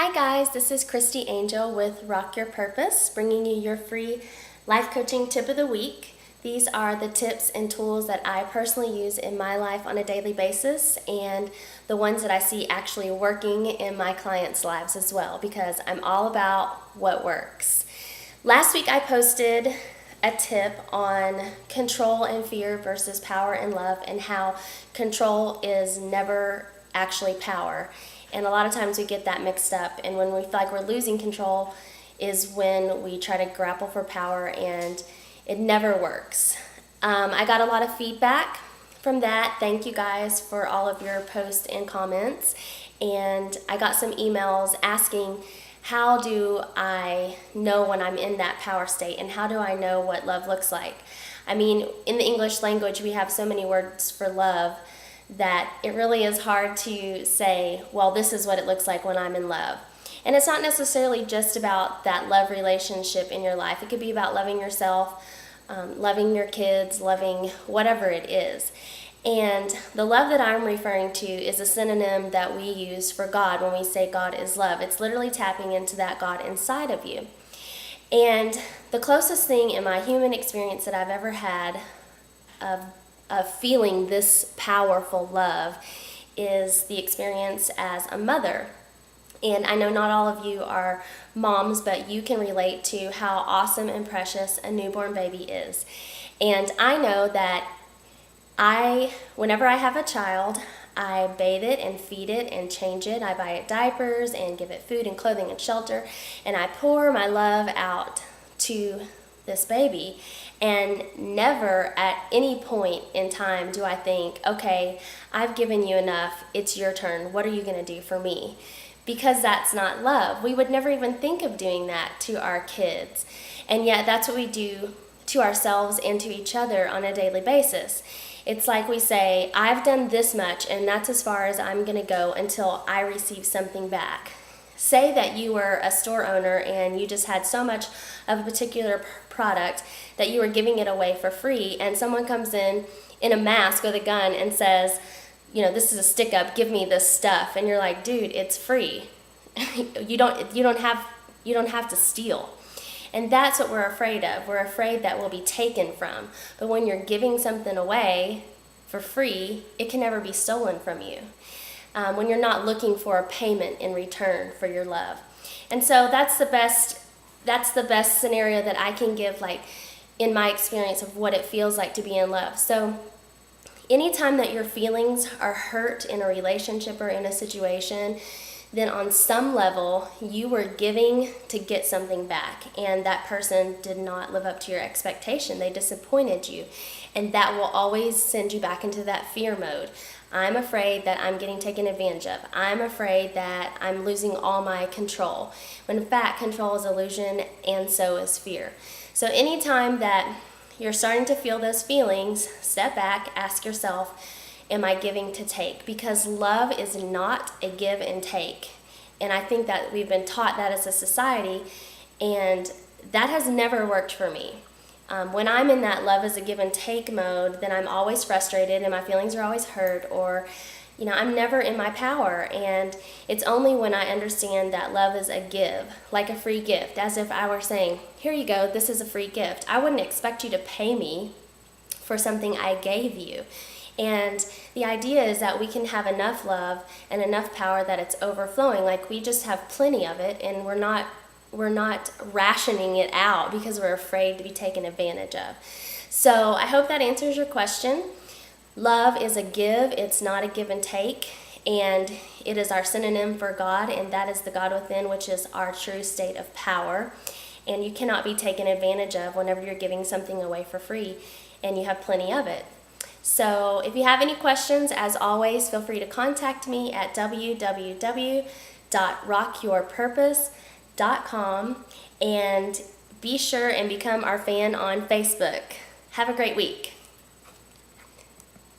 Hi guys, this is Christy Angel with Rock Your Purpose, bringing you your free life coaching tip of the week. These are the tips and tools that I personally use in my life on a daily basis and the ones that I see actually working in my clients' lives as well, because I'm all about what works. Last week I posted a tip on control and fear versus power and love, and how control is never actually power. And a lot of times we get that mixed up, and when we feel like we're losing control is when we try to grapple for power, and it never works. I got a lot of feedback from that. Thank you guys for all of your posts and comments. And I got some emails asking, how do I know when I'm in that power state, and how do I know what love looks like? I mean, in the English language, we have so many words for love that it really is hard to say, well, this is what it looks like when I'm in love. And it's not necessarily just about that love relationship in your life. It could be about loving yourself, loving your kids, loving whatever it is. And the love that I'm referring to is a synonym that we use for God when we say God is love. It's literally tapping into that God inside of you. And the closest thing in my human experience that I've ever had of feeling this powerful love is the experience as a mother. And I know not all of you are moms, but you can relate to how awesome and precious a newborn baby is. And I know that whenever I have a child, I bathe it and feed it and change it. I buy it diapers and give it food and clothing and shelter. And I pour my love out to this baby. And never at any point in time do I think, okay, I've given you enough, it's your turn, what are you going to do for me? Because that's not love. We would never even think of doing that to our kids. And yet that's what we do to ourselves and to each other on a daily basis. It's like we say, I've done this much and that's as far as I'm going to go until I receive something back. Say that you were a store owner and you just had so much of a particular product that you were giving it away for free, and someone comes in a mask with a gun and says, you know, this is a stick up, give me this stuff. And you're like, dude, it's free. you don't have to steal. And that's what we're afraid of. We're afraid that we'll be taken from. But when you're giving something away for free, it can never be stolen from you. When you're not looking for a payment in return for your love. And so that's the best scenario that I can give, like in my experience of what it feels like to be in love. So anytime that your feelings are hurt in a relationship or in a situation, then on some level you were giving to get something back, and that person did not live up to your expectation. They disappointed you, and that will always send you back into that fear mode. I'm afraid that I'm getting taken advantage of. I'm afraid that I'm losing all my control. When in fact, control is illusion, and so is fear. So anytime that you're starting to feel those feelings, step back, ask yourself, am I giving to take? Because love is not a give and take. And I think that we've been taught that as a society, and that has never worked for me. When I'm in that love is a give and take mode, then I'm always frustrated and my feelings are always hurt, or I'm never in my power. And it's only when I understand that love is a give, like a free gift, as if I were saying, here you go, this is a free gift. I wouldn't expect you to pay me for something I gave you. And the idea is that we can have enough love and enough power that it's overflowing, like we just have plenty of it, and we're not rationing it out because we're afraid to be taken advantage of. So I hope that answers your question. Love is a give, it's not a give and take, and it is our synonym for God, and that is the God within, which is our true state of power. And you cannot be taken advantage of whenever you're giving something away for free, and you have plenty of it. So if you have any questions, as always, feel free to contact me at www.rockyourpurpose.com, and be sure and become our fan on Facebook. Have a great week.